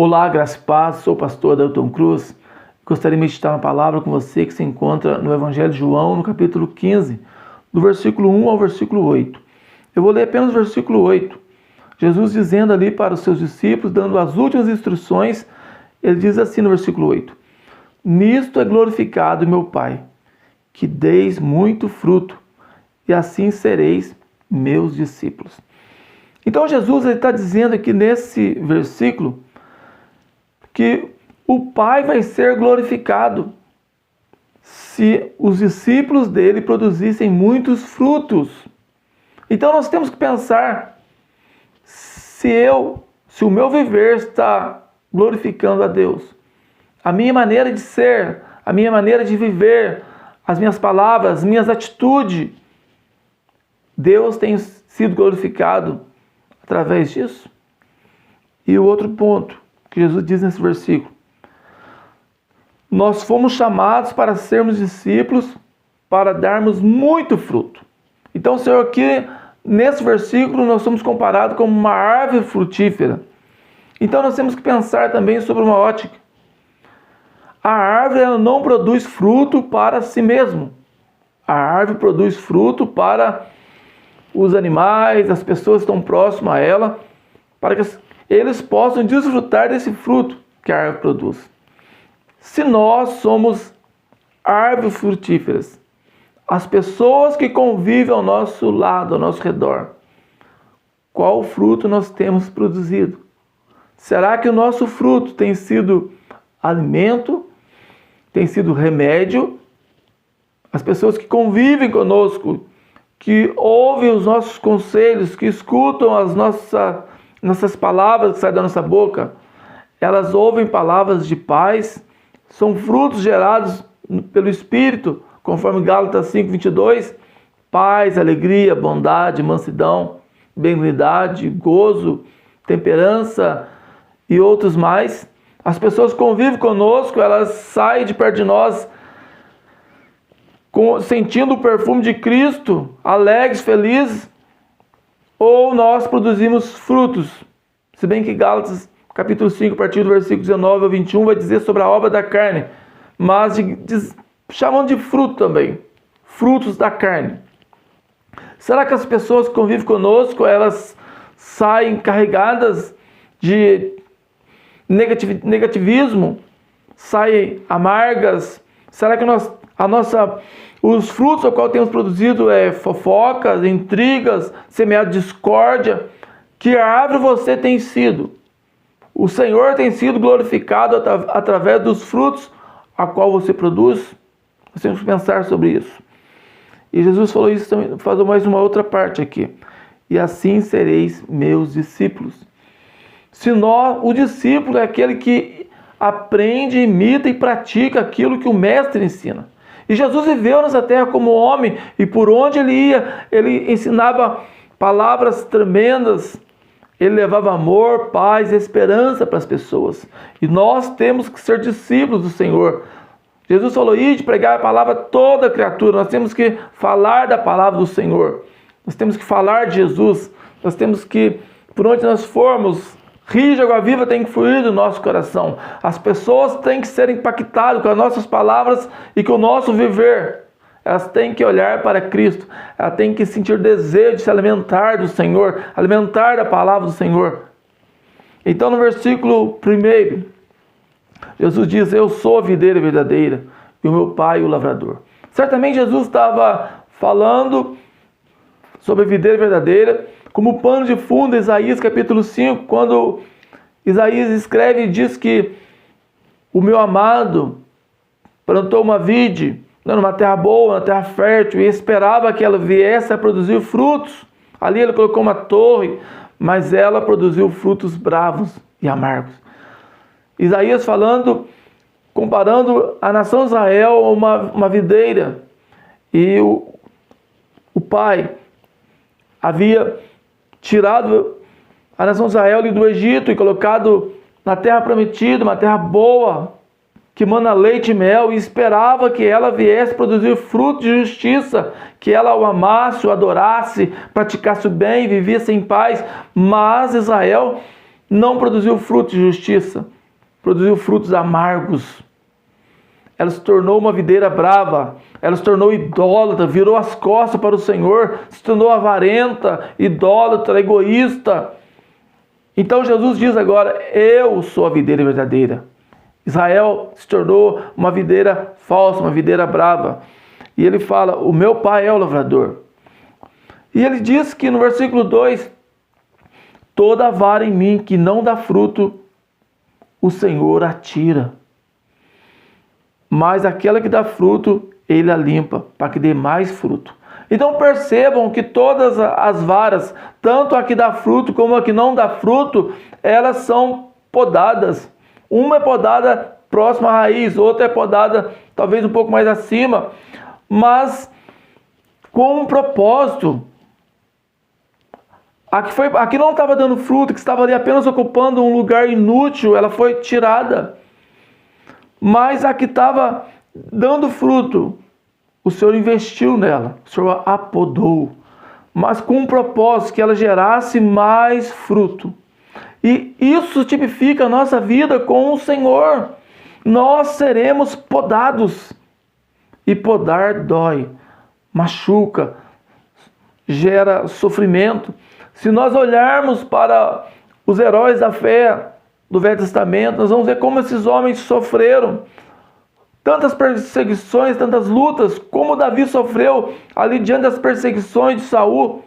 Olá, graça e paz, sou o pastor Adelton Cruz. Gostaria de meditar uma palavra com você que se encontra no Evangelho de João, no capítulo 15, do versículo 1 ao versículo 8. Eu vou ler apenas o versículo 8. Jesus dizendo ali para os seus discípulos, dando as últimas instruções, ele diz assim no versículo 8: Nisto é glorificado meu Pai, que deis muito fruto, e assim sereis meus discípulos. Então Jesus está dizendo aqui nesse versículo que o Pai vai ser glorificado se os discípulos dele produzissem muitos frutos. Então nós temos que pensar se o meu viver está glorificando a Deus. A minha maneira de ser, a minha maneira de viver, as minhas palavras, as minhas atitudes, Deus tem sido glorificado através disso? E o outro ponto que Jesus diz nesse versículo: nós fomos chamados para sermos discípulos, para darmos muito fruto. Então o Senhor aqui, nesse versículo, nós somos comparados como uma árvore frutífera. Então nós temos que pensar também sobre uma ótica. A árvore ela não produz fruto para si mesmo. A árvore produz fruto para os animais, as pessoas que estão próximas a ela, para que eles possam desfrutar desse fruto que a árvore produz. Se nós somos árvores frutíferas, as pessoas que convivem ao nosso lado, ao nosso redor, qual fruto nós temos produzido? Será que o nosso fruto tem sido alimento? Tem sido remédio? As pessoas que convivem conosco, que ouvem os nossos conselhos, que escutam as nossas palavras que saem da nossa boca, elas ouvem palavras de paz, são frutos gerados pelo Espírito, conforme Gálatas 5:22, paz, alegria, bondade, mansidão, benignidade, gozo, temperança e outros mais. As pessoas que convivem conosco, elas saem de perto de nós sentindo o perfume de Cristo, alegres, felizes, ou nós produzimos frutos. Se bem que Gálatas capítulo 5, a partir do versículo 19 ao 21, vai dizer sobre a obra da carne, mas chamando de fruto também, frutos da carne. Será que as pessoas que convivem conosco, elas saem carregadas de negativismo, saem amargas? Será que os frutos ao qual temos produzido fofocas, intrigas, semeado discórdia? Que árvore você tem sido? O Senhor tem sido glorificado através dos frutos a qual você produz? Nós temos que pensar sobre isso. E Jesus falou isso também, faz mais uma outra parte aqui. E assim sereis meus discípulos. O discípulo é aquele que aprende, imita e pratica aquilo que o mestre ensina. E Jesus viveu nessa terra como homem, e por onde ele ia, ele ensinava palavras tremendas. Ele levava amor, paz e esperança para as pessoas. E nós temos que ser discípulos do Senhor. Jesus falou: ide pregar a palavra a toda criatura. Nós temos que falar da palavra do Senhor. Nós temos que falar de Jesus. Nós temos que, por onde nós formos, rio de água viva tem que fluir do nosso coração. As pessoas têm que ser impactadas com as nossas palavras e com o nosso viver. Elas têm que olhar para Cristo, elas têm que sentir desejo de se alimentar do Senhor, alimentar da palavra do Senhor. Então no versículo 1, Jesus diz: eu sou a videira verdadeira e o meu Pai o lavrador. Certamente Jesus estava falando sobre a videira verdadeira, como pano de fundo, Isaías capítulo 5, quando Isaías escreve e diz que o meu amado plantou uma vide, numa terra boa, uma terra fértil, e esperava que ela viesse a produzir frutos. Ali ele colocou uma torre, mas ela produziu frutos bravos e amargos. Isaías falando, comparando a nação de Israel a uma videira. E o Pai havia tirado a nação de Israel do Egito e colocado na terra prometida, uma terra boa, que mana leite e mel, e esperava que ela viesse produzir fruto de justiça, que ela o amasse, o adorasse, praticasse o bem, vivesse em paz. Mas Israel não produziu frutos de justiça, produziu frutos amargos. Ela se tornou uma videira brava, ela se tornou idólatra, virou as costas para o Senhor, se tornou avarenta, idólatra, egoísta. Então Jesus diz agora: eu sou a videira verdadeira. Israel se tornou uma videira falsa, uma videira brava. E ele fala: o meu pai é o lavrador. E ele diz que no versículo 2: toda vara em mim que não dá fruto, o Senhor a tira. Mas aquela que dá fruto, ele a limpa, para que dê mais fruto. Então percebam que todas as varas, tanto a que dá fruto como a que não dá fruto, elas são podadas. Uma é podada próxima à raiz, outra é podada talvez um pouco mais acima, mas com um propósito. A que não estava dando fruto, que estava ali apenas ocupando um lugar inútil, ela foi tirada. Mas a que estava dando fruto, o Senhor investiu nela, o Senhor a podou, mas com um propósito, que ela gerasse mais fruto. E isso tipifica a nossa vida com o Senhor. Nós seremos podados. E podar dói, machuca, gera sofrimento. Se nós olharmos para os heróis da fé do Velho Testamento, nós vamos ver como esses homens sofreram tantas perseguições, tantas lutas, como Davi sofreu ali diante das perseguições de Saul,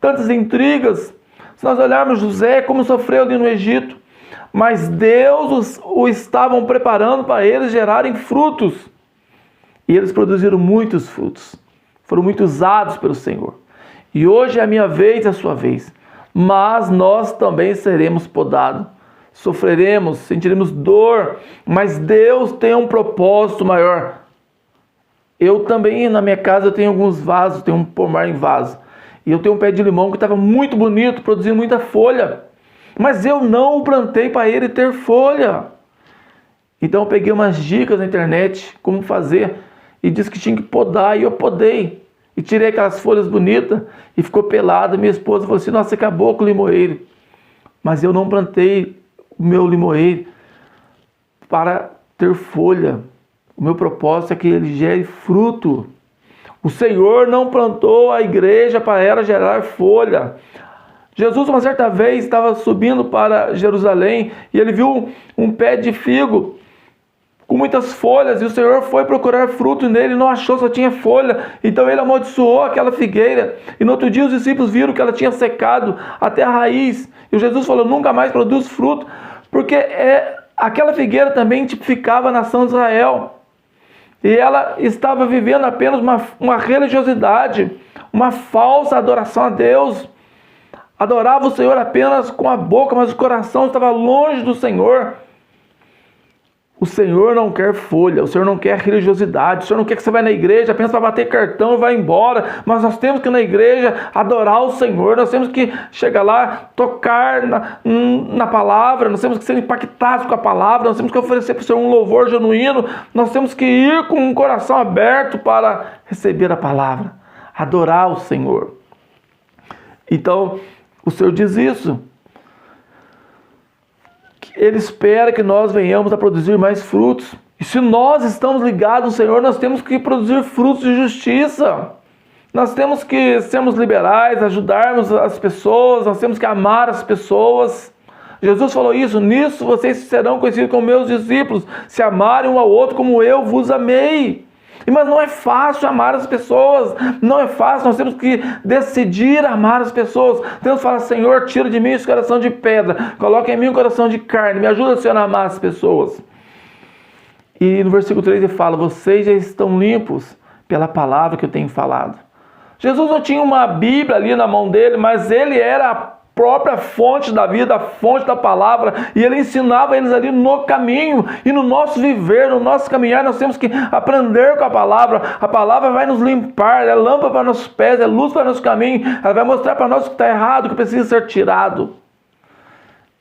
tantas intrigas. Se nós olharmos José, como sofreu ali no Egito, mas Deus o estavam preparando para eles gerarem frutos, e eles produziram muitos frutos, foram muito usados pelo Senhor. E hoje é a minha vez, é a sua vez, mas nós também seremos podados. Sofreremos, sentiremos dor, mas Deus tem um propósito maior. Eu também, na minha casa, eu tenho alguns vasos, tenho um pomar em vaso. E eu tenho um pé de limão que estava muito bonito, produzindo muita folha. Mas eu não o plantei para ele ter folha. Então eu peguei umas dicas na internet, como fazer, e disse que tinha que podar, e eu podei. E tirei aquelas folhas bonitas, e ficou pelado. Minha esposa falou assim: nossa, acabou com o limoeiro. Mas eu não plantei o meu limoeiro para ter folha. O meu propósito é que ele gere fruto. O Senhor não plantou a igreja para ela gerar folha. Jesus, uma certa vez, estava subindo para Jerusalém e ele viu um pé de figo com muitas folhas, e o Senhor foi procurar fruto nele e não achou, só tinha folha. Então ele amaldiçoou aquela figueira, e no outro dia os discípulos viram que ela tinha secado até a raiz, e Jesus falou: nunca mais produz fruto, porque aquela figueira também tipificava a nação de Israel, e ela estava vivendo apenas uma religiosidade, uma falsa adoração a Deus. Adorava o Senhor apenas com a boca, mas o coração estava longe do Senhor. O Senhor não quer folha, o Senhor não quer religiosidade, o Senhor não quer que você vá na igreja apenas para bater cartão e vá embora, mas nós temos que ir na igreja adorar o Senhor, nós temos que chegar lá, tocar na palavra, nós temos que ser impactados com a palavra, nós temos que oferecer para o Senhor um louvor genuíno, nós temos que ir com um coração aberto para receber a palavra, adorar o Senhor. Então, o Senhor diz isso. Ele espera que nós venhamos a produzir mais frutos. E se nós estamos ligados ao Senhor, nós temos que produzir frutos de justiça. Nós temos que sermos liberais, ajudarmos as pessoas, nós temos que amar as pessoas. Jesus falou isso: nisso vocês serão conhecidos como meus discípulos, se amarem um ao outro como eu vos amei. Mas não é fácil amar as pessoas, não é fácil, nós temos que decidir amar as pessoas. Temos que falar: Senhor, tira de mim esse coração de pedra, coloca em mim um coração de carne, me ajuda, Senhor, a amar as pessoas. E no versículo 3 ele fala: vocês já estão limpos pela palavra que eu tenho falado. Jesus não tinha uma Bíblia ali na mão dele, mas ele era a própria fonte da vida, a fonte da palavra, e ele ensinava eles ali no caminho. E no nosso viver, no nosso caminhar, nós temos que aprender com a palavra vai nos limpar, é lâmpada para nossos pés, é luz para nosso caminho, ela vai mostrar para nós o que está errado, o que precisa ser tirado,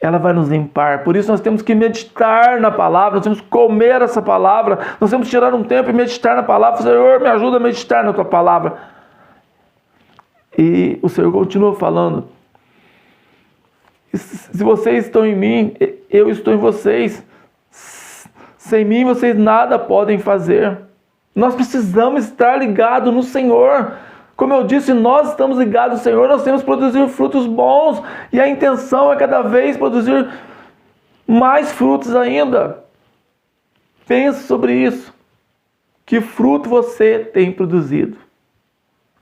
ela vai nos limpar. Por isso nós temos que meditar na palavra, nós temos que comer essa palavra, nós temos que tirar um tempo e meditar na palavra. Senhor, me ajuda a meditar na tua palavra. E o Senhor continua falando: Se vocês estão em mim, eu estou em vocês. Sem mim vocês nada podem fazer. Nós precisamos estar ligados no Senhor. Como eu disse, nós estamos ligados no Senhor, nós temos que produzir frutos bons. E a intenção é cada vez produzir mais frutos ainda. Pense sobre isso. Que fruto você tem produzido?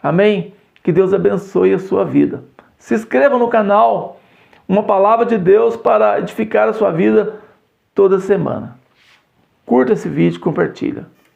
Amém? Que Deus abençoe a sua vida. Se inscreva no canal. Uma palavra de Deus para edificar a sua vida toda semana. Curta esse vídeo e compartilha.